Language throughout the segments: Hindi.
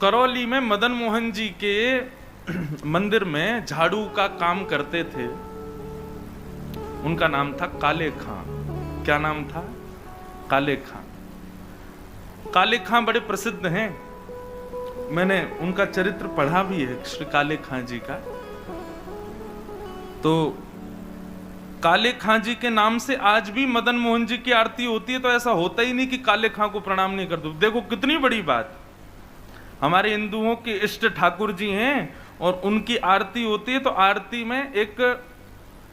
करौली में मदन मोहन जी के मंदिर में झाड़ू का काम करते थे। उनका नाम था काले खां। क्या नाम था? काले खां। काले खां बड़े प्रसिद्ध हैं। मैंने उनका चरित्र पढ़ा भी है, श्री काले खां जी का। तो काले खां जी के नाम से आज भी मदन मोहन जी की आरती होती है। तो ऐसा होता ही नहीं कि काले खां को प्रणाम नहीं कर दो। देखो कितनी बड़ी बात। हमारे हिंदुओं के इष्ट ठाकुर जी हैं और उनकी आरती होती है, तो आरती में एक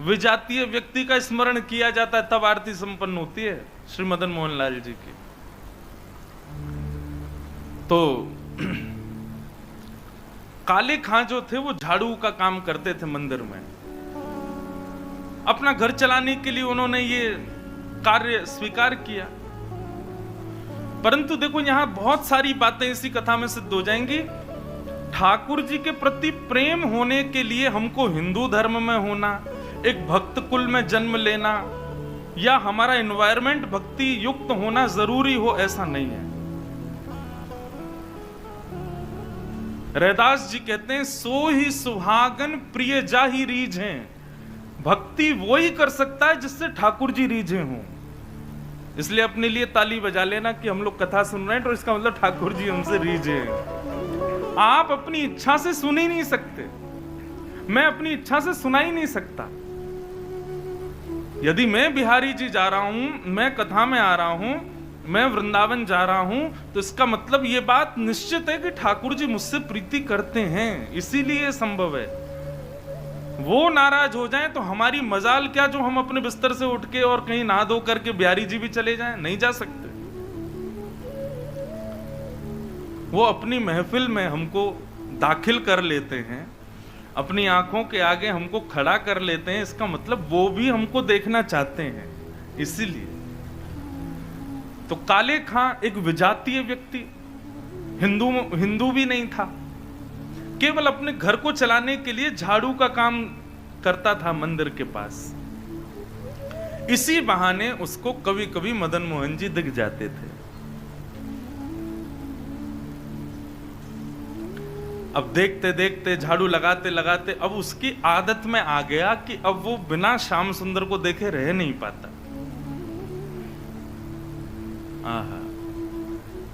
विजातीय व्यक्ति का स्मरण किया जाता है, तब आरती संपन्न होती है श्री मदन मोहन लाल जी की। तो काले खां जो थे वो झाड़ू का काम करते थे मंदिर में। अपना घर चलाने के लिए उन्होंने ये कार्य स्वीकार किया। परंतु देखो यहां बहुत सारी बातें इसी कथा में सिद्ध हो जाएंगी। ठाकुर जी के प्रति प्रेम होने के लिए हमको हिंदू धर्म में होना, एक भक्त कुल में जन्म लेना, या हमारा एनवायरमेंट भक्ति युक्त होना जरूरी हो, ऐसा नहीं है। रैदास जी कहते हैं, सो ही सुहागन प्रिय जाहि रीझें। भक्ति वो ही कर सकता है जिससे ठाकुर जी रीझे हों। इसलिए अपने लिए ताली बजा लेना कि हम लोग कथा सुन रहे हैं, तो इसका मतलब ठाकुर जी हमसे रीझे हैं। आप अपनी इच्छा से सुन ही नहीं सकते। मैं अपनी इच्छा से सुना ही नहीं सकता। यदि मैं बिहारी जी जा रहा हूं, मैं कथा में आ रहा हूं, मैं वृंदावन जा रहा हूं, तो इसका मतलब यह बात निश्चित है कि ठाकुर जी मुझसे प्रीति करते हैं, इसीलिए संभव है। वो नाराज हो जाएं तो हमारी मजाल क्या जो हम अपने बिस्तर से उठ के और कहीं नहा धो करके बिहारी जी भी चले जाएं? नहीं जा सकते। वो अपनी महफिल में हमको दाखिल कर लेते हैं, अपनी आंखों के आगे हमको खड़ा कर लेते हैं। इसका मतलब वो भी हमको देखना चाहते हैं, इसीलिए। तो काले खां एक विजातीय व्यक्ति, हिंदू भी नहीं था, केवल अपने घर को चलाने के लिए झाड़ू का काम करता था मंदिर के पास। इसी बहाने उसको कभी कभी मदन मोहन जी दिख जाते थे। अब देखते देखते, झाड़ू लगाते लगाते, अब उसकी आदत में आ गया कि अब वो बिना श्याम सुंदर को देखे रह नहीं पाता।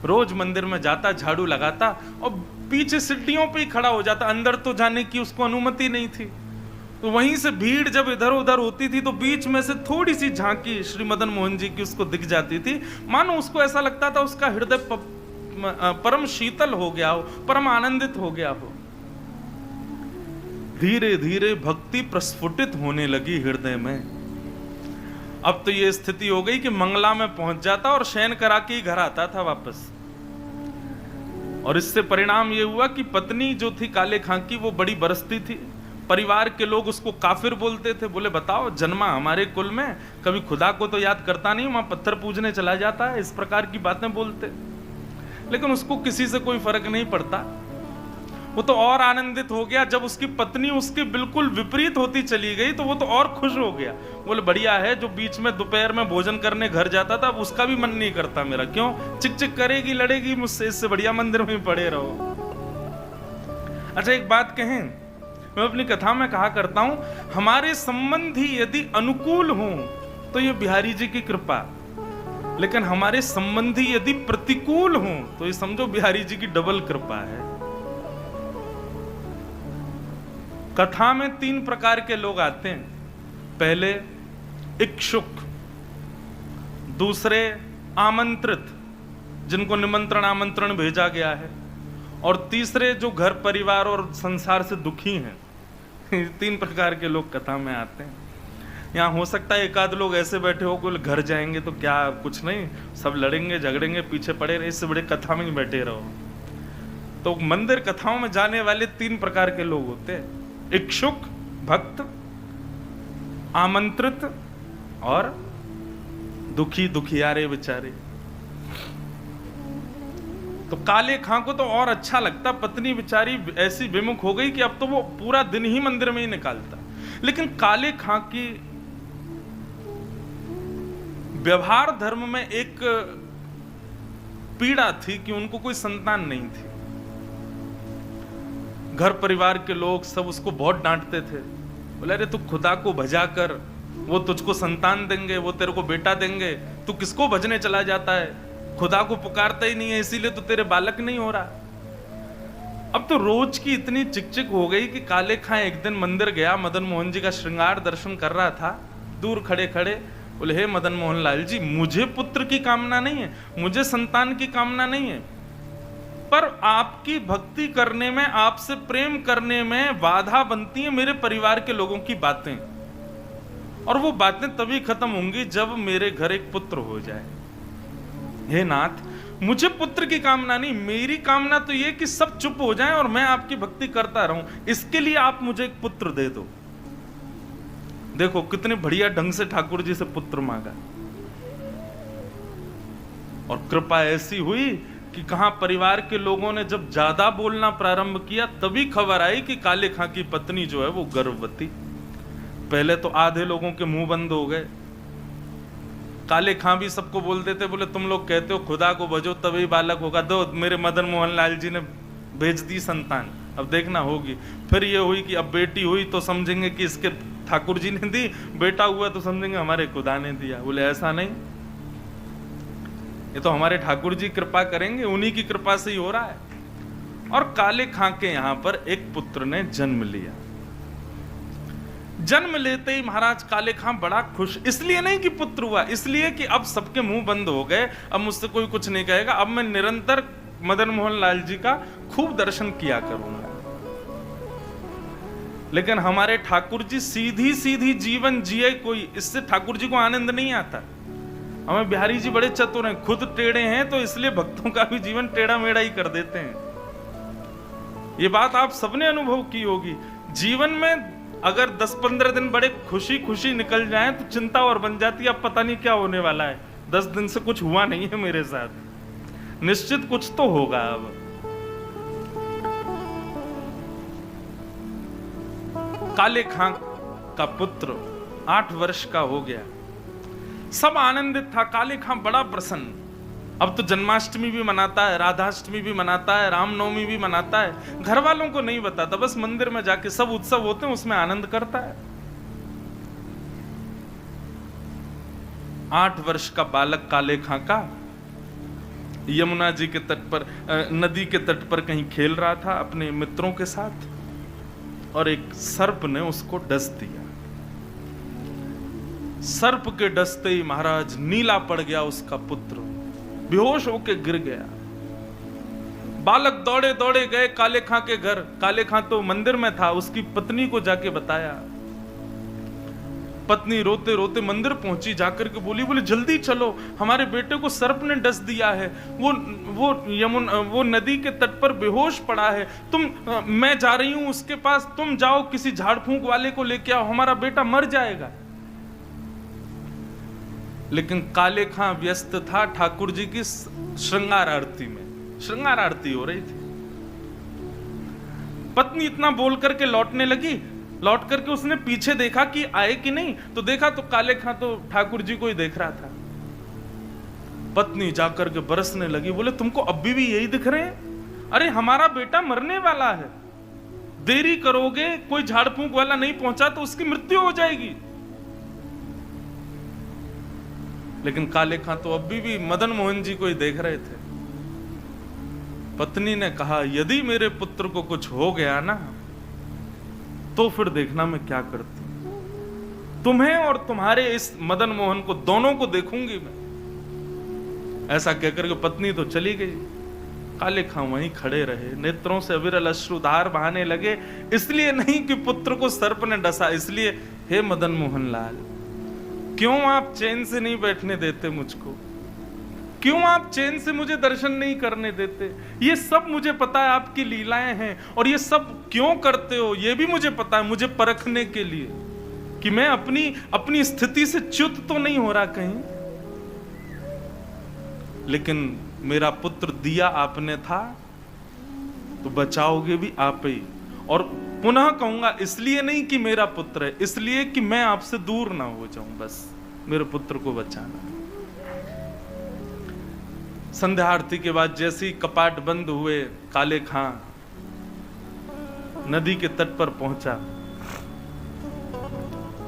रोज मंदिर में जाता, झाड़ू लगाता और पीछे सीढ़ियों पे ही खड़ा हो जाता। अंदर तो जाने की उसको अनुमति नहीं थी। तो वहीं से भीड़ जब इधर उधर होती थी तो बीच में से थोड़ी सी झांकी श्री मदन मोहन जी की उसको दिख जाती थी। मानो उसको ऐसा लगता था उसका हृदय परम शीतल हो गया हो, परम आनंदित हो गया हो। धीरे धीरे भक्ति प्रस्फुटित होने लगी हृदय में। अब तो ये स्थिति हो गई कि मंगला में पहुंच जाता और शयन करा के ही घर आता था वापस। और इससे परिणाम ये हुआ कि पत्नी जो थी काले खां की, वो बड़ी बरसती थी। परिवार के लोग उसको काफिर बोलते थे। बोले बताओ, जन्मा हमारे कुल में, कभी खुदा को तो याद करता नहीं, वहां पत्थर पूजने चला जाता है, इस प्रकार की बातें बोलते। लेकिन उसको किसी से कोई फर्क नहीं पड़ता। वो तो और आनंदित हो गया जब उसकी पत्नी उसके बिल्कुल विपरीत होती चली गई, तो वो तो और खुश हो गया। बोले बढ़िया है, जो बीच में दोपहर में भोजन करने घर जाता था, अब उसका भी मन नहीं करता मेरा। क्यों? चिक चिक करेगी, लड़ेगी मुझसे, इससे बढ़िया मंदिर में पड़े रहो। अच्छा एक बात कहें, मैं अपनी कथा में कहा करता हूं, हमारे संबंधी यदि अनुकूल हों तो ये बिहारी जी की कृपा, लेकिन हमारे संबंधी यदि प्रतिकूल हों तो ये समझो बिहारी जी की डबल कृपा है। कथा में 3 प्रकार के लोग आते हैं। पहले इच्छुक, दूसरे आमंत्रित, जिनको निमंत्रण आमंत्रण भेजा गया है, और तीसरे जो घर परिवार और संसार से दुखी हैं। 3 प्रकार के लोग कथा में आते हैं। यहाँ हो सकता है एक आध लोग ऐसे बैठे हो, कोई घर जाएंगे तो क्या, कुछ नहीं, सब लड़ेंगे झगड़ेंगे, पीछे पड़े रहे, इससे बड़े कथा में ही बैठे रहो। तो मंदिर कथाओं में जाने वाले 3 प्रकार के लोग होते हैं, इच्छुक, भक्त, आमंत्रित और दुखी, दुखियारे बेचारे। तो काले खां को तो और अच्छा लगता, पत्नी बेचारी ऐसी विमुख हो गई कि अब तो वो पूरा दिन ही मंदिर में ही निकालता। लेकिन काले खां की व्यवहार धर्म में एक पीड़ा थी कि उनको कोई संतान नहीं थी। घर परिवार के लोग सब उसको बहुत डांटते थे। बोले अरे तू खुदा को भजा कर, वो तुझको संतान देंगे, वो तेरे को बेटा देंगे, तू किसको भजने चला जाता है? खुदा को पुकारता ही नहीं है, इसीलिए तो तेरे बालक नहीं हो रहा। अब तो रोज की इतनी चिकचिक हो गई कि काले खां एक दिन मंदिर गया, मदन मोहन जी का श्रृंगार दर्शन कर रहा था, दूर खड़े खड़े बोले हे मदन मोहन लाल जी, मुझे पुत्र की कामना नहीं है, मुझे संतान की कामना नहीं है, पर आपकी भक्ति करने में, आपसे प्रेम करने में बाधा बनती है मेरे परिवार के लोगों की बातें, और वो बातें तभी खत्म होंगी जब मेरे घर एक पुत्र हो जाए। हे नाथ, मुझे पुत्र की कामना नहीं, मेरी कामना तो ये कि सब चुप हो जाएं और मैं आपकी भक्ति करता रहूं, इसके लिए आप मुझे एक पुत्र दे दो। देखो कितने बढ़िया ढंग से ठाकुर जी से पुत्र मांगा, और कृपा ऐसी हुई कि कहां परिवार के लोगों ने जब ज्यादा बोलना प्रारंभ किया तभी खबर आई कि काले खां की पत्नी जो है वो गर्भवती। पहले तो आधे लोगों के मुंह बंद हो गए। काले खां भी सबको बोलते थे, बोले तुम लोग कहते हो खुदा को भजो तभी बालक होगा, दो मेरे मदन मोहन लाल जी ने भेज दी संतान, अब देखना होगी। फिर ये हुई कि अब बेटी हुई तो समझेंगे कि इसके ठाकुर जी ने दी, बेटा हुआ तो समझेंगे हमारे खुदा ने दिया। बोले ऐसा नहीं, ये तो हमारे ठाकुर जी कृपा करेंगे, उन्हीं की कृपा से ही हो रहा है। और काले खां के यहां पर एक पुत्र ने जन्म लिया। जन्म लेते ही महाराज काले खां बड़ा खुश, इसलिए नहीं कि पुत्र हुआ, इसलिए कि अब सबके मुंह बंद हो गए, अब मुझसे कोई कुछ नहीं कहेगा, अब मैं निरंतर मदन मोहन लाल जी का खूब दर्शन किया करूंगा। लेकिन हमारे ठाकुर जी सीधी सीधी जीवन जिए कोई, इससे ठाकुर जी को आनंद नहीं आता। हमें बिहारी जी बड़े चतुर हैं, खुद टेढ़े हैं तो इसलिए भक्तों का भी जीवन टेढ़ा मेढ़ा ही कर देते हैं। ये बात आप सबने अनुभव की होगी। जीवन में अगर 10-15 दिन बड़े खुशी खुशी निकल जाएं तो चिंता और बन जाती है, अब पता नहीं क्या होने वाला है, 10 दिन से कुछ हुआ नहीं है मेरे साथ, निश्चित कुछ तो होगा। अब काले खां का पुत्र 8 वर्ष का हो गया, सब आनंदित था, काले खां बड़ा प्रसन्न। अब तो जन्माष्टमी भी मनाता है, राधाष्टमी भी मनाता है, रामनवमी भी मनाता है, घर वालों को नहीं बताता, बस मंदिर में जाके सब उत्सव होते हैं उसमें आनंद करता है। 8 वर्ष का बालक काले खां का यमुना जी के तट पर, नदी के तट पर कहीं खेल रहा था अपने मित्रों के साथ, और एक सर्प ने उसको डस दिया। सर्प के डसते ही महाराज नीला पड़ गया उसका पुत्र, बेहोश होके गिर गया। बालक दौड़े दौड़े गए काले खां के घर, काले खां तो मंदिर में था, उसकी पत्नी को जाके बताया। पत्नी रोते रोते मंदिर पहुंची, जाकर के बोली जल्दी चलो, हमारे बेटे को सर्प ने डस दिया है, वो नदी के तट पर बेहोश पड़ा है, मैं जा रही हूं उसके पास, तुम जाओ किसी झाड़ फूंक वाले को लेके आओ, हमारा बेटा मर जाएगा। लेकिन काले खां व्यस्त था ठाकुर जी की श्रृंगार आरती में, श्रृंगार आरती हो रही थी। पत्नी इतना बोल करके लौटने लगी, लौट करके उसने पीछे देखा कि आए कि नहीं, तो देखा तो काले खां तो ठाकुर जी को ही देख रहा था। पत्नी जाकर के बरसने लगी, बोले तुमको अभी भी यही दिख रहे हैं? अरे हमारा बेटा मरने वाला है, देरी करोगे, कोई झाड़ फूंक वाला नहीं पहुंचा तो उसकी मृत्यु हो जाएगी। लेकिन काले खां तो अभी भी मदन मोहन जी को ही देख रहे थे। पत्नी ने कहा यदि मेरे पुत्र को कुछ हो गया ना तो फिर देखना मैं क्या करती, तुम्हें और तुम्हारे इस मदन मोहन को दोनों को देखूंगी मैं। ऐसा कहकर के पत्नी तो चली गई, काले खां वहीं खड़े रहे, नेत्रों से अविरल अश्रुधार बहाने लगे, इसलिए नहीं कि पुत्र को सर्प ने डसा, इसलिए हे मदन मोहन लाल, क्यों आप चैन से नहीं बैठने देते मुझको, क्यों आप चैन से मुझे दर्शन नहीं करने देते? ये सब मुझे पता है आपकी लीलाएं हैं, और ये सब क्यों करते हो ये भी मुझे पता है, मुझे परखने के लिए कि मैं अपनी स्थिति से च्युत तो नहीं हो रहा कहीं। लेकिन मेरा पुत्र दिया आपने था तो बचाओगे भी आप ही, और पुनः कहूंगा इसलिए नहीं कि मेरा पुत्र है, इसलिए कि मैं आपसे दूर ना हो जाऊं, बस मेरे पुत्र को बचाना। संध्या आरती के बाद जैसे ही कपाट बंद हुए, काले खां नदी के तट पर पहुंचा।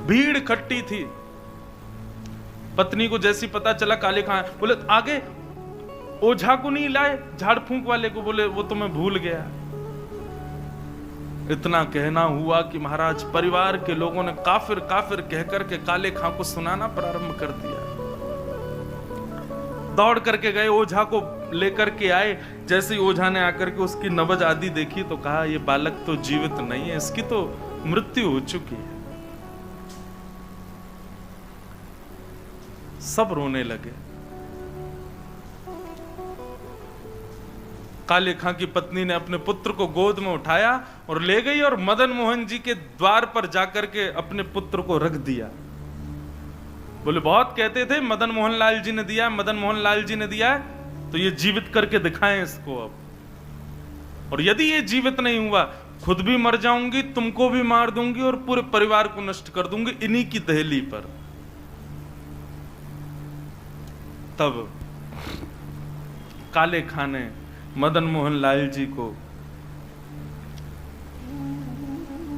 भीड़ इकट्ठी थी। पत्नी को जैसी पता चला काले खां, बोले आगे ओझा को नहीं लाए, झाड़ फूंक वाले को, बोले वो तो मैं भूल गया। इतना कहना हुआ कि महाराज परिवार के लोगों ने काफिर काफिर कहकर के काले खां को सुनाना प्रारंभ कर दिया। दौड़ करके गए, ओझा को लेकर के आए। जैसे ही ओझा ने आकर के उसकी नब्ज आदि देखी तो कहा ये बालक तो जीवित नहीं है, इसकी तो मृत्यु हो चुकी है। सब रोने लगे। काले खां की पत्नी ने अपने पुत्र को गोद में उठाया और ले गई और मदन मोहन जी के द्वार पर जाकर के अपने पुत्र को रख दिया। बोले बहुत कहते थे मदन मोहन लाल जी ने दिया, मदन मोहन लाल जी ने दिया, तो ये जीवित करके दिखाएं इसको अब। और यदि ये जीवित नहीं हुआ, खुद भी मर जाऊंगी, तुमको भी मार दूंगी और पूरे परिवार को नष्ट कर दूंगी इन्हीं की दहली पर। तब काले खां ने मदन मोहन लाल जी को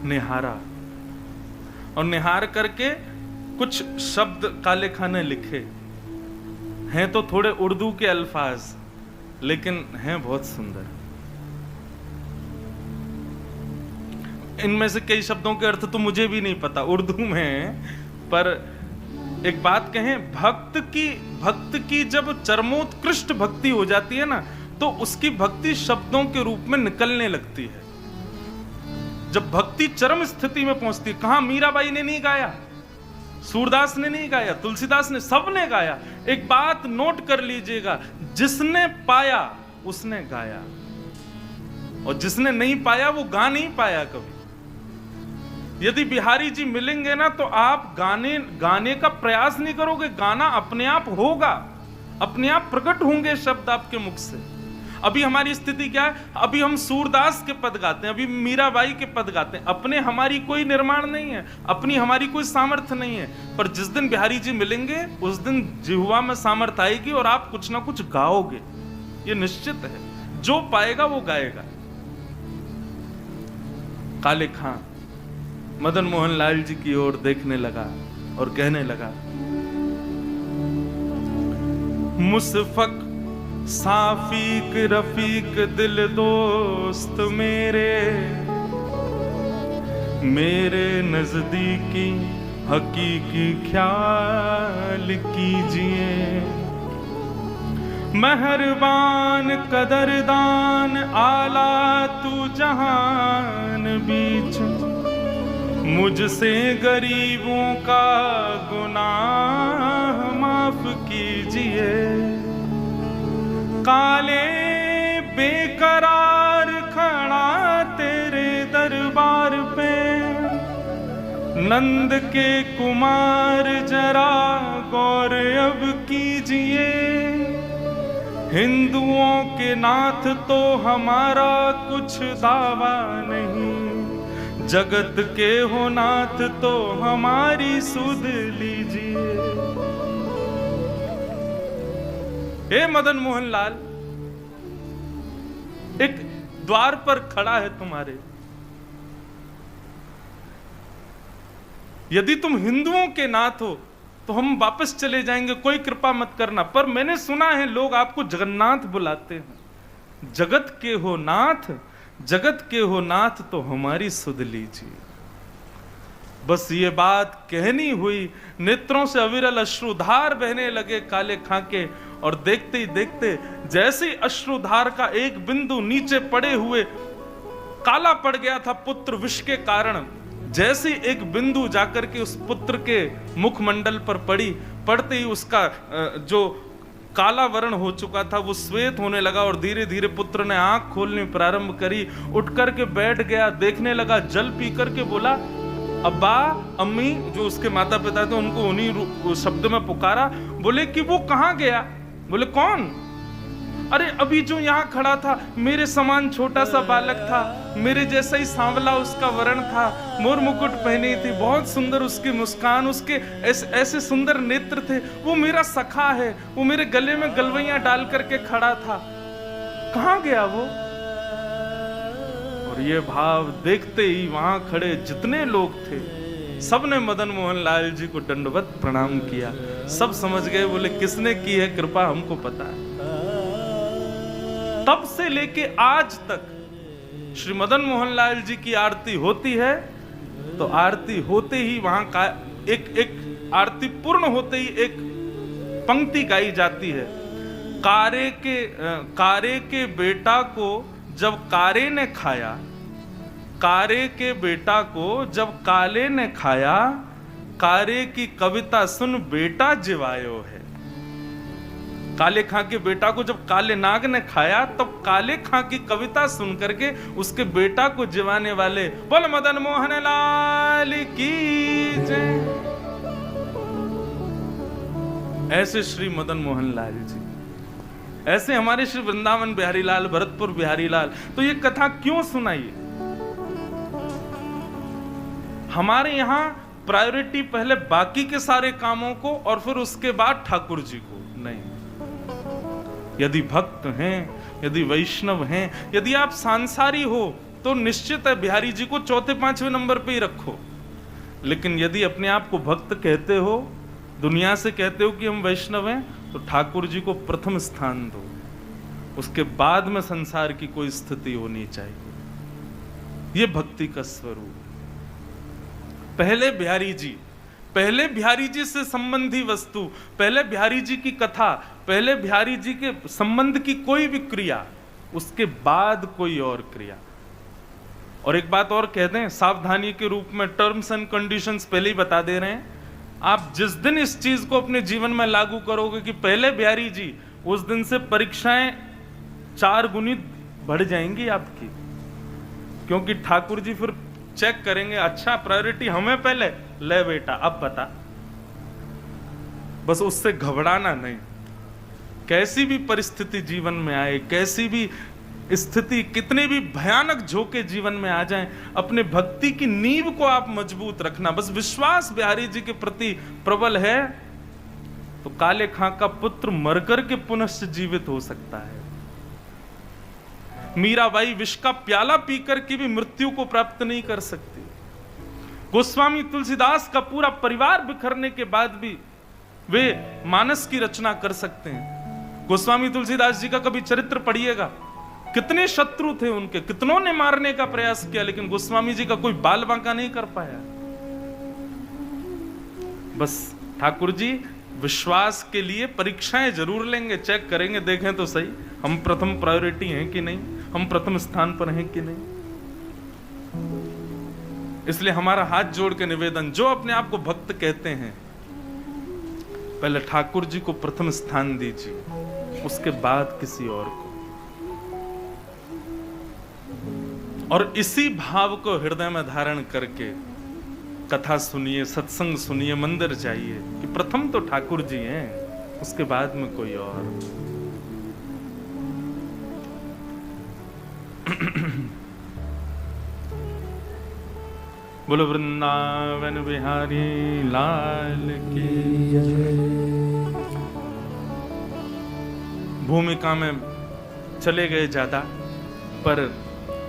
निहारा और निहार करके कुछ शब्द काले खां ने लिखे हैं, तो थोड़े उर्दू के अल्फाज, लेकिन हैं बहुत सुंदर। इनमें से कई शब्दों के अर्थ तो मुझे भी नहीं पता, उर्दू में, पर एक बात कहें, भक्त की जब चरमोत्कृष्ट भक्ति हो जाती है ना, तो उसकी भक्ति शब्दों के रूप में निकलने लगती है। जब भक्ति चरम स्थिति में पहुंचती है, कहां मीराबाई ने नहीं गाया, सूरदास ने नहीं गाया, तुलसीदास ने, सबने गाया। एक बात नोट कर लीजिएगा, जिसने पाया उसने गाया, और जिसने नहीं पाया वो गा नहीं पाया कभी। यदि बिहारी जी मिलेंगे ना, तो आप गाने का प्रयास नहीं करोगे, गाना अपने आप होगा, अपने आप प्रकट होंगे शब्द आपके मुख से। अभी हमारी स्थिति क्या है, अभी हम सूरदास के पद गाते हैं, अभी मीराबाई के पद गाते हैं, अपने हमारी कोई निर्माण नहीं है, अपनी हमारी कोई सामर्थ्य नहीं है। पर जिस दिन बिहारी जी मिलेंगे उस दिन जिह्वा में सामर्थ्य आएगी और आप कुछ ना कुछ गाओगे, ये निश्चित है। जो पाएगा वो गाएगा। काले खां मदन मोहन लाल जी की ओर देखने लगा और कहने लगा, मुसफक साफीक रफीक दिल दोस्त मेरे नजदीकी हकीकी ख्याल कीजिए। मेहरबान कदरदान आला तू जहान बीच, मुझसे गरीबों का गुनाह माफ कीजिए। काले बेकरार खड़ा तेरे दरबार पे, नंद के कुमार जरा गौर अब कीजिए। हिंदुओं के नाथ तो हमारा कुछ दावा नहीं, जगत के हो नाथ तो हमारी सुध लीजिए। हे मदन मोहन लाल, एक द्वार पर खड़ा है तुम्हारे, यदि तुम हिंदुओं के नाथ हो तो हम वापस चले जाएंगे, कोई कृपा मत करना। पर मैंने सुना है लोग आपको जगन्नाथ बुलाते हैं। जगत के हो नाथ, जगत के हो नाथ तो हमारी सुध लीजिए। बस ये बात कहनी हुई, नेत्रों से अविरल अश्रुधार बहने लगे काले खां के, और देखते ही देखते जैसे ही अश्रुधार का एक बिंदु नीचे पड़े हुए काला पड़ गया था पुत्र विष के कारण, जैसे एक बिंदु जाकर के उस पुत्र के मुखमंडल पर पड़ी, पड़ते ही उसका जो काला वर्ण हो चुका था वो श्वेत होने लगा, और धीरे धीरे पुत्र ने आंख खोलनी प्रारंभ करी। उठ करके बैठ गया, देखने लगा, जल पी करके बोला, अब्बा अम्मी, जो उसके माता पिता थे उनको उन्हीं शब्द में पुकारा। बोले कि वो कहाँ गया? बोले कौन? अरे अभी जो यहाँ खड़ा था, मेरे समान छोटा सा बालक था, मेरे जैसा ही सांवला उसका वर्ण था, मोर मुकुट पहनी थी, बहुत सुंदर उसकी मुस्कान, उसके ऐसे सुंदर नेत्र थे, वो मेरा सखा है, वो मेरे गले में गलवैयां डाल करके खड़ा था, कहाँ गया वो? और और ये भाव देखते ही वहां खड़े जितने लोग थे सबने मदन मोहन लाल जी को दंडवत प्रणाम किया। सब समझ गए, बोले किसने की है कृपा हमको पता है। तब से लेके आज तक श्री मदन मोहन लाल जी की आरती होती है तो आरती होते ही वहां का एक आरती पूर्ण होते ही एक पंक्ति गाई जाती है। कारे के बेटा को जब कारे ने खाया, कारे के बेटा को जब काले ने खाया, कारे की कविता सुन बेटा जिवायो है। काले खां के बेटा को जब काले नाग ने खाया तब काले खां की कविता सुन करके उसके बेटा को जिवाने वाले बोल मदन मोहन लाल की जय। ऐसे श्री मदन मोहन लाल जी, ऐसे हमारे श्री वृंदावन बिहारी लाल, भरतपुर बिहारी लाल। तो ये कथा क्यों सुनाई? हमारे यहां प्रायोरिटी पहले बाकी के सारे कामों को और फिर उसके बाद ठाकुर जी को नहीं। यदि भक्त हैं, यदि वैष्णव हैं, यदि आप सांसारी हो तो निश्चित है बिहारी जी को चौथे पांचवें नंबर पे ही रखो। लेकिन यदि अपने आप को भक्त कहते हो, दुनिया से कहते हो कि हम वैष्णव हैं, तो ठाकुर जी को प्रथम स्थान दो। उसके बाद में संसार की कोई स्थिति होनी चाहिए। यह भक्ति का स्वरूप। पहले बिहारी जी से संबंधी वस्तु, पहले बिहारी जी की कथा, पहले बिहारी जी के संबंध की कोई भी क्रिया, उसके बाद कोई और क्रिया। और एक बात और कह दें सावधानी के रूप में, टर्म्स एंड कंडीशंस पहले ही बता दे रहे हैं। आप जिस दिन इस चीज को अपने जीवन में लागू करोगे कि पहले बिहारी जी, उस दिन से परीक्षाएं 4 गुनी बढ़ जाएंगी आपकी। क्योंकि ठाकुर जी फिर चेक करेंगे, अच्छा प्रायोरिटी हमें पहले, ले बेटा अब बता। बस उससे घबराना नहीं। कैसी भी परिस्थिति जीवन में आए, कैसी भी स्थिति, कितने भी भयानक झोंके जीवन में आ जाएं, अपने भक्ति की नींव को आप मजबूत रखना। बस विश्वास बिहारी जी के प्रति प्रबल है तो काले खां का पुत्र मरकर के पुनश्च जीवित हो सकता है। मीराबाई विष का प्याला पीकर के भी मृत्यु को प्राप्त नहीं कर सकती। गोस्वामी तुलसीदास का पूरा परिवार बिखरने के बाद भी वे मानस की रचना कर सकते हैं। गोस्वामी तुलसीदास जी का कभी चरित्र पढ़िएगा, कितने शत्रु थे उनके, कितनों ने मारने का प्रयास किया, लेकिन गोस्वामी जी का कोई बाल बांका नहीं कर पाया। बस ठाकुर जी विश्वास के लिए परीक्षाएं जरूर लेंगे, चेक करेंगे, देखें तो सही हम प्रथम प्रायोरिटी हैं कि नहीं, हम प्रथम स्थान पर हैं कि नहीं। इसलिए हमारा हाथ जोड़ के निवेदन, जो अपने आप को भक्त कहते हैं, पहले ठाकुर जी को प्रथम स्थान दीजिए, उसके बाद किसी और को। और इसी भाव को हृदय में धारण करके कथा सुनिए, सत्संग सुनिए, मंदिर जाइए कि प्रथम तो ठाकुर जी हैं, उसके बाद में कोई और। बोलो वृंदावन बिहारी लाल की जय। भूमिका में चले गए ज्यादा, पर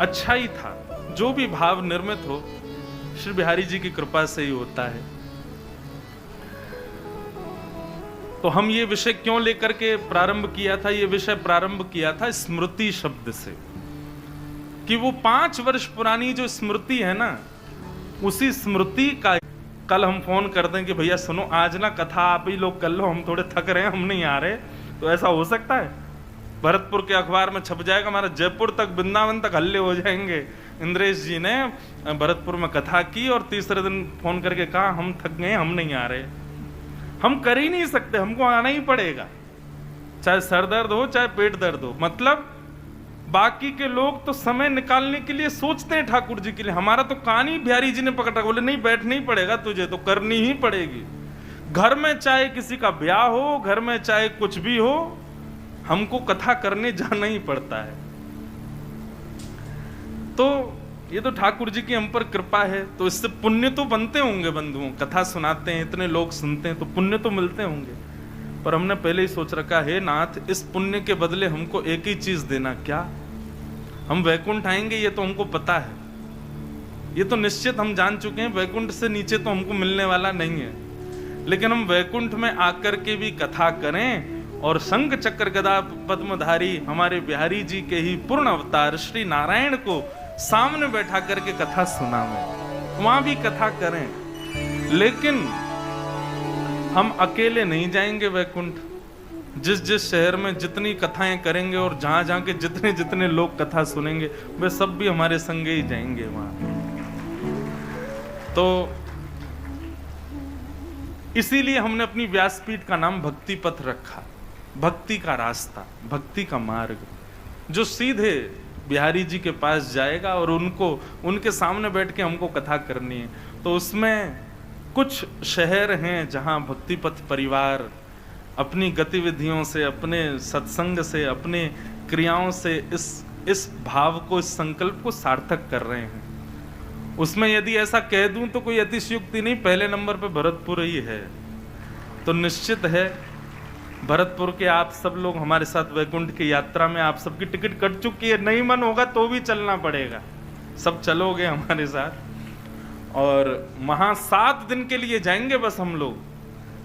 अच्छा ही था। जो भी भाव निर्मित हो श्री बिहारी जी की कृपा से ही होता है। तो हम ये विषय क्यों लेकर के प्रारंभ किया था? ये विषय प्रारंभ किया था स्मृति शब्द से, कि वो 5 वर्ष पुरानी जो स्मृति है ना, उसी स्मृति का कल हम फोन कर दें कि भैया सुनो आज ना कथा आप ही लोग कर लो, हम थोड़े थक रहे हैं, हम नहीं आ रहे, तो ऐसा हो सकता है? भरतपुर के अखबार में छप जाएगा, हमारा जयपुर तक, वृंदावन तक हल्ले हो जाएंगे। इंद्रेश जी ने भरतपुर में कथा की और तीसरे दिन फोन करके कहा हम थक गए, हम नहीं आ रहे। हम कर ही नहीं सकते, हमको आना ही पड़ेगा, चाहे सर दर्द हो चाहे पेट दर्द हो। मतलब बाकी के लोग तो समय निकालने के लिए सोचते हैं ठाकुर जी के लिए, हमारा तो कान ही बिहारी जी ने पकड़ रखा, बोले नहीं बैठना ही पड़ेगा तुझे, तो करनी ही पड़ेगी। घर में चाहे किसी का ब्याह हो, घर में चाहे कुछ भी हो, हमको कथा करने जाना ही पड़ता है। तो ये तो ठाकुर जी की हम पर कृपा है, तो इससे पुण्य तो बनते होंगे बंधुओं, कथा सुनाते हैं, इतने लोग सुनते हैं तो पुण्य तो मिलते होंगे। पर हमने पहले ही सोच रखा है नाथ, इस पुण्य के बदले हमको एक ही चीज देना, क्या? हम वैकुंठ आएंगे ये तो हमको पता है, ये तो निश्चित हम जान चुके हैं, वैकुंठ से नीचे तो हमको मिलने वाला नहीं है। लेकिन हम वैकुंठ में आकर के भी कथा करें और शंख चक्र गदा पद्मधारी हमारे बिहारी जी के ही पूर्ण अवतार श्री नारायण को सामने बैठा करके कथा सुनावें, वहां भी कथा करें। लेकिन हम अकेले नहीं जाएंगे वैकुंठ। जिस जिस शहर में जितनी कथाएं करेंगे और जहां जहां के जितने जितने लोग कथा सुनेंगे वे सब भी हमारे संगे ही जाएंगे वहां। तो इसीलिए हमने अपनी व्यासपीठ का नाम भक्ति पथ रखा। भक्ति का रास्ता, भक्ति का मार्ग, जो सीधे बिहारी जी के पास जाएगा और उनके सामने बैठ के हमको कथा करनी है। तो उसमें कुछ शहर हैं जहां भक्ति पथ परिवार अपनी गतिविधियों से, अपने सत्संग से, अपने क्रियाओं से इस भाव को, इस संकल्प को सार्थक कर रहे हैं। उसमें यदि ऐसा कह दूं तो कोई अतिशयोक्ति नहीं, पहले नंबर पे भरतपुर ही है। तो निश्चित है भरतपुर के आप सब लोग हमारे साथ वैकुंठ की यात्रा में, आप सबकी टिकट कट चुकी है, नहीं मन होगा तो भी चलना पड़ेगा, सब चलोगे हमारे साथ। और वहां 7 दिन के लिए जाएंगे बस हम लोग।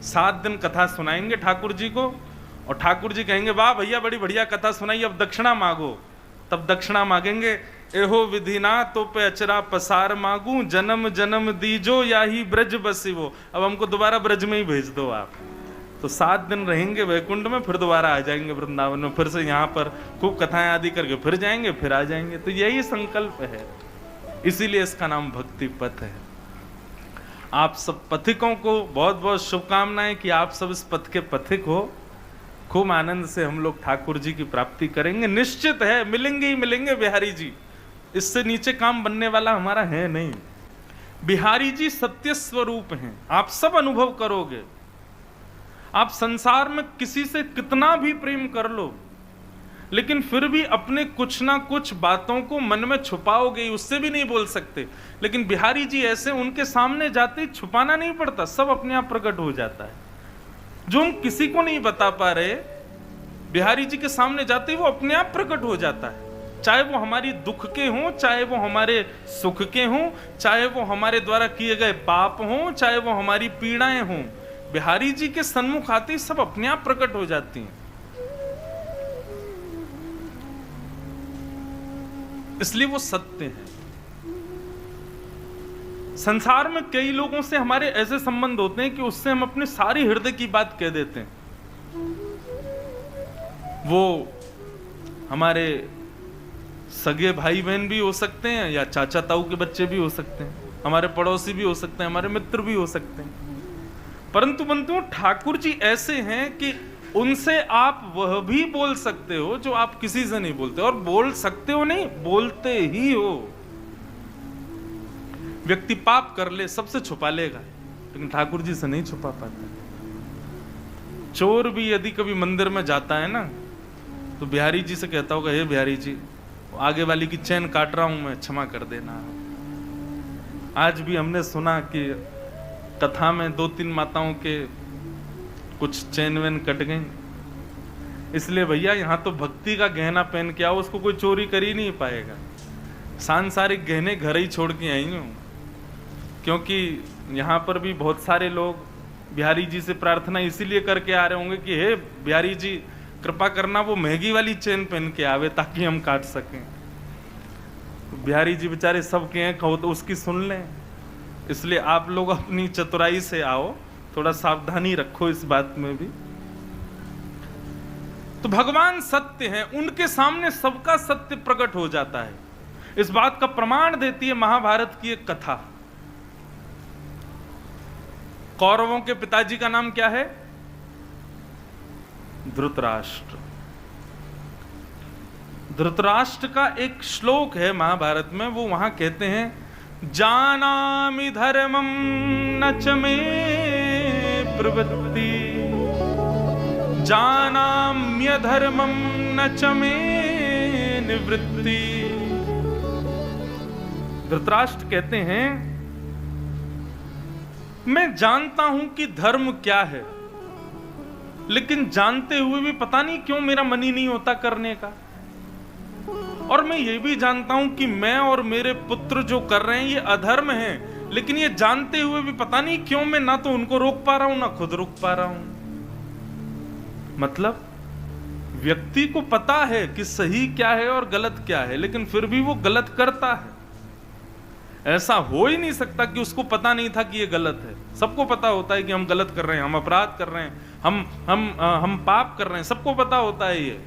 7 दिन कथा सुनाएंगे ठाकुर जी को, और ठाकुर जी कहेंगे वाह भैया बड़ी बढ़िया कथा सुनाई, अब दक्षिणा मांगो। तब दक्षिणा मांगेंगे, एहो विधिना तो पे अचरा पसार मांगू, जन्म जन्म दीजो या ही ब्रज बसिवो। अब हमको दोबारा ब्रज में ही भेज दो आप। तो 7 दिन रहेंगे वैकुंठ में, फिर दोबारा आ जाएंगे वृंदावन में, फिर से यहाँ पर खूब कथाएं आदि करके फिर जाएंगे, फिर आ जाएंगे। तो यही संकल्प है, इसीलिए इसका नाम भक्ति पथ है। आप सब पथिकों को बहुत बहुत शुभकामनाएं कि आप सब इस पथ के पथिक हो। खूब आनंद से हम लोग ठाकुर जी की प्राप्ति करेंगे। निश्चित है मिलेंगे ही मिलेंगे बिहारी जी, इससे नीचे काम बनने वाला हमारा है नहीं। बिहारी जी सत्य स्वरूप हैं, आप सब अनुभव करोगे। आप संसार में किसी से कितना भी प्रेम कर लो, लेकिन फिर भी अपने कुछ ना कुछ बातों को मन में छुपाओगे, उससे भी नहीं बोल सकते। लेकिन बिहारी जी ऐसे, उनके सामने जाते ही छुपाना नहीं पड़ता, सब अपने आप प्रकट हो जाता है। जो हम किसी को नहीं बता पा रहे, बिहारी जी के सामने जाते ही वो अपने आप प्रकट हो जाता है। चाहे वो हमारी दुख के हों, चाहे वो हमारे सुख के हों, चाहे वो हमारे द्वारा किए गए पाप हों, चाहे वो हमारी पीड़ाएं हों, बिहारी जी के सन्मुख आते ही सब अपने आप प्रकट हो जाती हैं। इसलिए वो सत्य है। संसार में कई लोगों से हमारे ऐसे संबंध होते हैं कि उससे हम अपनी सारी हृदय की बात कह देते हैं। वो हमारे सगे भाई बहन भी हो सकते हैं, या चाचा ताऊ के बच्चे भी हो सकते हैं, हमारे पड़ोसी भी हो सकते हैं, हमारे मित्र भी हो सकते हैं। परंतु बंधुओं, ठाकुर जी ऐसे हैं कि उनसे आप वह भी बोल सकते हो जो आप किसी से नहीं बोलते। और बोल सकते हो नहीं, बोलते ही हो। व्यक्ति पाप कर ले, सबसे छुपा लेगा, लेकिन ठाकुर जी से नहीं छुपा पाता। चोर भी यदि कभी मंदिर में जाता है ना, तो बिहारी जी से कहता होगा, हे बिहारी जी, आगे वाली की चैन काट रहा हूं मैं, क्षमा कर देना। आज भी हमने सुना कि कथा में 2-3 माताओं के कुछ चैन वैन कट गई। इसलिए भैया यहाँ तो भक्ति का गहना पहन के आओ, उसको कोई चोरी कर ही नहीं पाएगा। सांसारिक गहने घर ही छोड़ के आई हूँ, क्योंकि यहाँ पर भी बहुत सारे लोग बिहारी जी से प्रार्थना इसीलिए करके आ रहे होंगे कि हे बिहारी जी कृपा करना वो महंगी वाली चेन पहन के आवे ताकि हम काट सकें। तो बिहारी जी बेचारे सब के हैं, कहो तो उसकी सुन लें। इसलिए आप लोग अपनी चतुराई से आओ, थोड़ा सावधानी रखो इस बात में भी। तो भगवान सत्य हैं, उनके सामने सबका सत्य प्रकट हो जाता है। इस बात का प्रमाण देती है महाभारत की एक कथा। कौरवों के पिताजी का नाम क्या है? धृतराष्ट्र। धृतराष्ट्र का एक श्लोक है महाभारत में, वो वहां कहते हैं, जानामि धर्मं न च मे प्रवृत्ति, जानाम्य धर्मं न च मे निवृत्ति। धृतराष्ट्र कहते हैं, मैं जानता हूं कि धर्म क्या है, लेकिन जानते हुए भी पता नहीं क्यों मेरा मन ही नहीं होता करने का। और मैं ये भी जानता हूं कि मैं और मेरे पुत्र जो कर रहे हैं ये अधर्म है, लेकिन ये जानते हुए भी पता नहीं क्यों मैं ना तो उनको रोक पा रहा हूं ना खुद रोक पा रहा हूं। मतलब व्यक्ति को पता है कि सही क्या है और गलत क्या है, लेकिन फिर भी वो गलत करता है। ऐसा हो ही नहीं सकता कि उसको पता नहीं था कि ये गलत है। सबको पता होता है कि हम गलत कर रहे हैं, हम अपराध कर रहे हैं, हम पाप कर रहे हैं, सबको पता होता है ये,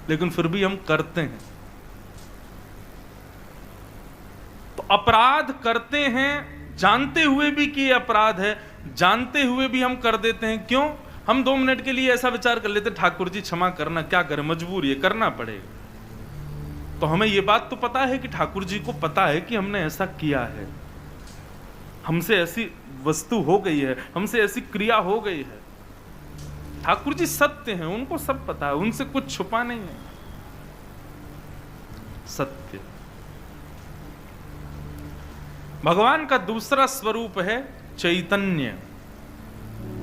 लेकिन फिर भी हम करते हैं। तो अपराध करते हैं जानते हुए भी कि ये अपराध है, जानते हुए भी हम कर देते हैं। क्यों? हम 2 मिनट के लिए ऐसा विचार कर लेते, ठाकुर जी क्षमा करना, क्या करें, मजबूर, ये करना पड़ेगा। तो हमें ये बात तो पता है कि ठाकुर जी को पता है कि हमने ऐसा किया है, हमसे ऐसी वस्तु हो गई है, हमसे ऐसी क्रिया हो गई है। ठाकुर जी सत्य हैं, उनको सब पता है, उनसे कुछ छुपा नहीं है। सत्य। भगवान का दूसरा स्वरूप है चैतन्य।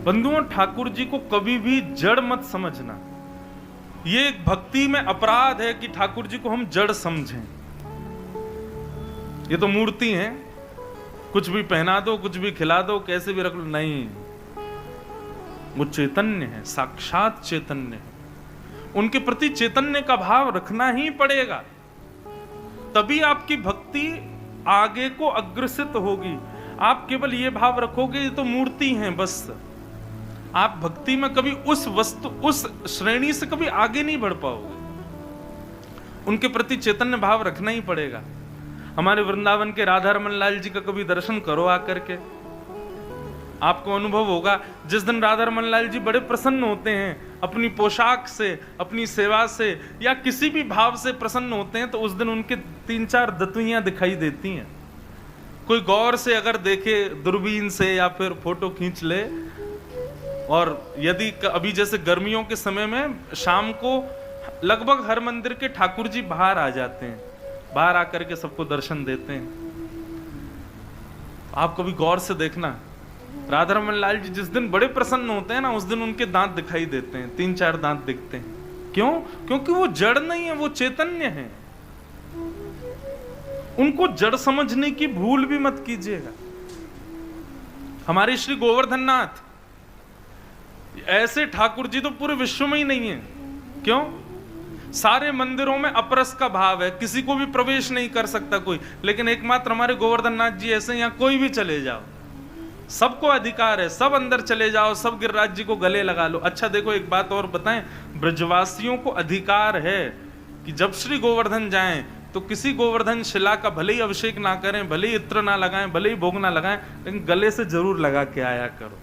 बंधुओं, ठाकुर जी को कभी भी जड़ मत समझना। ये एक भक्ति में अपराध है कि ठाकुर जी को हम जड़ समझें। ये तो मूर्ति है, कुछ भी पहना दो, कुछ भी खिला दो, कैसे भी रख लो, नहीं, वो चैतन्य है, साक्षात चैतन्य है। उनके प्रति चैतन्य का भाव रखना ही पड़ेगा, तभी आपकी भक्ति आगे को अग्रसित होगी। आप केवल ये भाव रखोगे ये तो मूर्ति है बस, आप भक्ति में कभी उस वस्तु, उस श्रेणी से कभी आगे नहीं बढ़ पाओगे। उनके प्रति चैतन्य भाव रखना ही पड़ेगा। हमारे वृंदावन के राधा रमन लाल जी का कभी दर्शन करो आकर के, आपको अनुभव होगा। जिस दिन राधा रमन लाल जी बड़े प्रसन्न होते हैं, अपनी पोशाक से, अपनी सेवा से या किसी भी भाव से प्रसन्न होते हैं, तो उस दिन उनके 3-4 दतुइयां दिखाई देती हैं। कोई गौर से अगर देखे दूरबीन से या फिर फोटो खींच ले, और यदि अभी जैसे गर्मियों के समय में शाम को लगभग हर मंदिर के ठाकुर जी बाहर आ जाते हैं, बाहर आकर के सबको दर्शन देते हैं। आप कभी गौर से देखना, राधा रमन लाल जी जिस दिन बड़े प्रसन्न होते हैं ना, उस दिन उनके दांत दिखाई देते हैं, 3-4 दांत दिखते हैं। क्यों? क्योंकि वो जड़ नहीं है, वो चैतन्य है। उनको जड़ समझने की भूल भी मत कीजिएगा। हमारे श्री गोवर्धन नाथ, ऐसे ठाकुर जी तो पूरे विश्व में ही नहीं है। क्यों? सारे मंदिरों में अपरस का भाव है, किसी को भी प्रवेश नहीं कर सकता कोई, लेकिन एकमात्र हमारे गोवर्धन नाथ जी ऐसे, यहाँ कोई भी चले जाओ, सबको अधिकार है, सब अंदर चले जाओ, सब गिरिराज जी को गले लगा लो। अच्छा देखो, एक बात और बताएं, ब्रजवासियों को अधिकार है कि जब श्री गोवर्धन जाएं तो किसी गोवर्धन शिला का भले ही अभिषेक ना करें, भले ही इत्र ना लगाएं, भले ही भोग ना लगाएं, लेकिन गले से जरूर लगा के आया करो,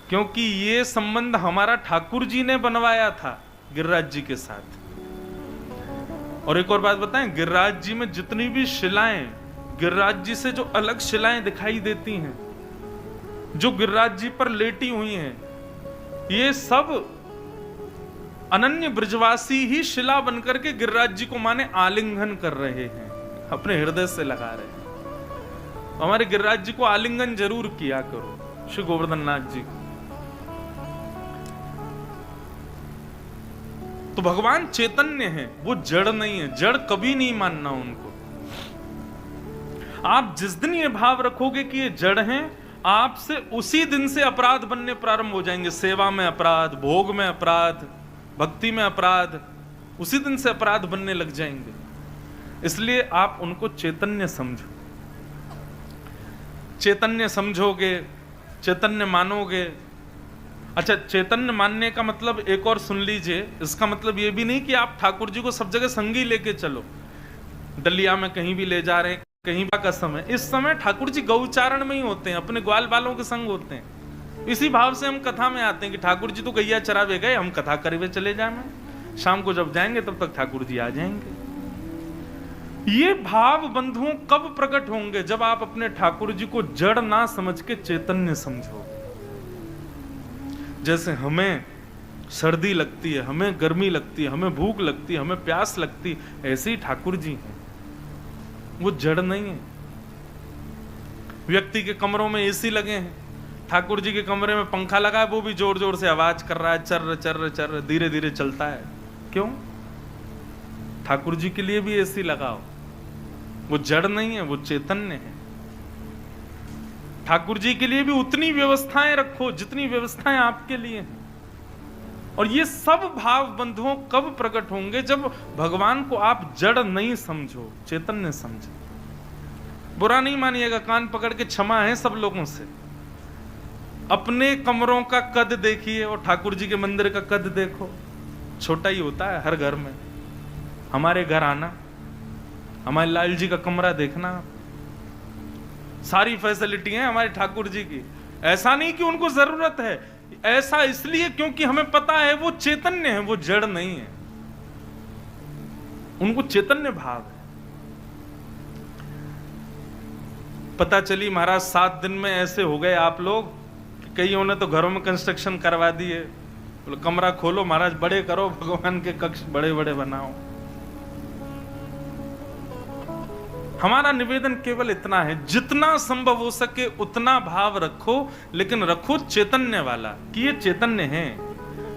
क्योंकि ये संबंध हमारा ठाकुर जी ने बनवाया था गिरिराज जी के साथ। और एक और बात बताएं, गिरिराज जी में जितनी भी शिलाएं, गिरिराज जी से जो अलग शिलाएं दिखाई देती हैं, जो गिरिराज जी पर लेटी हुई हैं, ये सब अनन्य ब्रजवासी ही शिला बनकर के गिरिराज जी को माने आलिंगन कर रहे हैं, अपने हृदय से लगा रहे हैं। हमारे गिरिराज जी को आलिंगन जरूर किया करो, श्री गोवर्धन नाथ जी को। तो भगवान चैतन्य है, वो जड़ नहीं है, जड़ कभी नहीं मानना उनको। आप जिस दिन ये भाव रखोगे कि ये जड़ हैं, आपसे उसी दिन से अपराध बनने प्रारंभ हो जाएंगे। सेवा में अपराध, भोग में अपराध, भक्ति में अपराध, उसी दिन से अपराध बनने लग जाएंगे। इसलिए आप उनको चैतन्य समझो। चैतन्य समझोगे, चैतन्य मानोगे। अच्छा, चैतन्य मानने का मतलब एक और सुन लीजिए, इसका मतलब ये भी नहीं कि आप ठाकुर जी को सब जगह संगी लेके चलो, डलिया में कहीं भी ले जा रहे हैं, कहीं का समय, इस समय ठाकुर जी गौचारण में ही होते हैं, अपने ग्वाल बालों के संग होते हैं। इसी भाव से हम कथा में आते हैं कि ठाकुर जी तो गैया चरावे गए, हम कथा करे चले जाए, शाम को जब जाएंगे तब तक ठाकुर जी आ जाएंगे। ये भाव बंधुओं कब प्रकट होंगे? जब आप अपने ठाकुर जी को जड़ ना समझ के चैतन्य समझोगे। जैसे हमें सर्दी लगती है, हमें गर्मी लगती है, हमें भूख लगती है, हमें प्यास लगती है, ऐसे ही ठाकुर जी हैं, वो जड़ नहीं है। व्यक्ति के कमरों में एसी लगे हैं, ठाकुर जी के कमरे में पंखा लगा है, वो भी जोर जोर से आवाज कर रहा है, चर्र चर्र चर्र, धीरे धीरे चलता है। क्यों? ठाकुर जी के लिए भी एसी लगाओ। वो जड़ नहीं है, वो चैतन्य है। ठाकुर जी के लिए भी उतनी व्यवस्थाएं रखो जितनी व्यवस्थाएं आपके लिए हैं। और ये सब भाव बंधुओं कब प्रकट होंगे? जब भगवान को आप जड़ नहीं समझो, चैतन्य समझो। बुरा नहीं मानिएगा, कान पकड़ के क्षमा है सब लोगों से। अपने कमरों का कद देखिए और ठाकुर जी के मंदिर का कद देखो, छोटा ही होता है हर घर में। हमारे घर आना, हमारे लाल जी का कमरा देखना, सारी फैसिलिटी है हमारे ठाकुर जी की। ऐसा नहीं कि उनको जरूरत है, ऐसा इसलिए क्योंकि हमें पता है वो चैतन्य है, वो जड़ नहीं है, उनको चैतन्य भाव है। पता चली महाराज 7 दिन में ऐसे हो गए आप लोग, कईयों ने तो घरों में कंस्ट्रक्शन करवा दिए। बोले कमरा खोलो महाराज, बड़े करो, भगवान के कक्ष बड़े बड़े बनाओ। हमारा निवेदन केवल इतना है, जितना संभव हो सके उतना भाव रखो, लेकिन रखो चैतन्य वाला, कि ये चैतन्य है।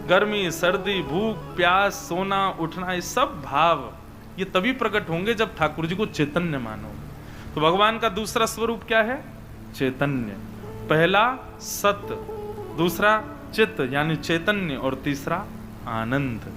गर्मी, सर्दी, भूख, प्यास, सोना, उठना, ये सब भाव ये तभी प्रकट होंगे जब ठाकुर जी को चैतन्य मानोगे। तो भगवान का दूसरा स्वरूप क्या है? चैतन्य। पहला सत, दूसरा चित्त यानी चैतन्य, और तीसरा आनंद।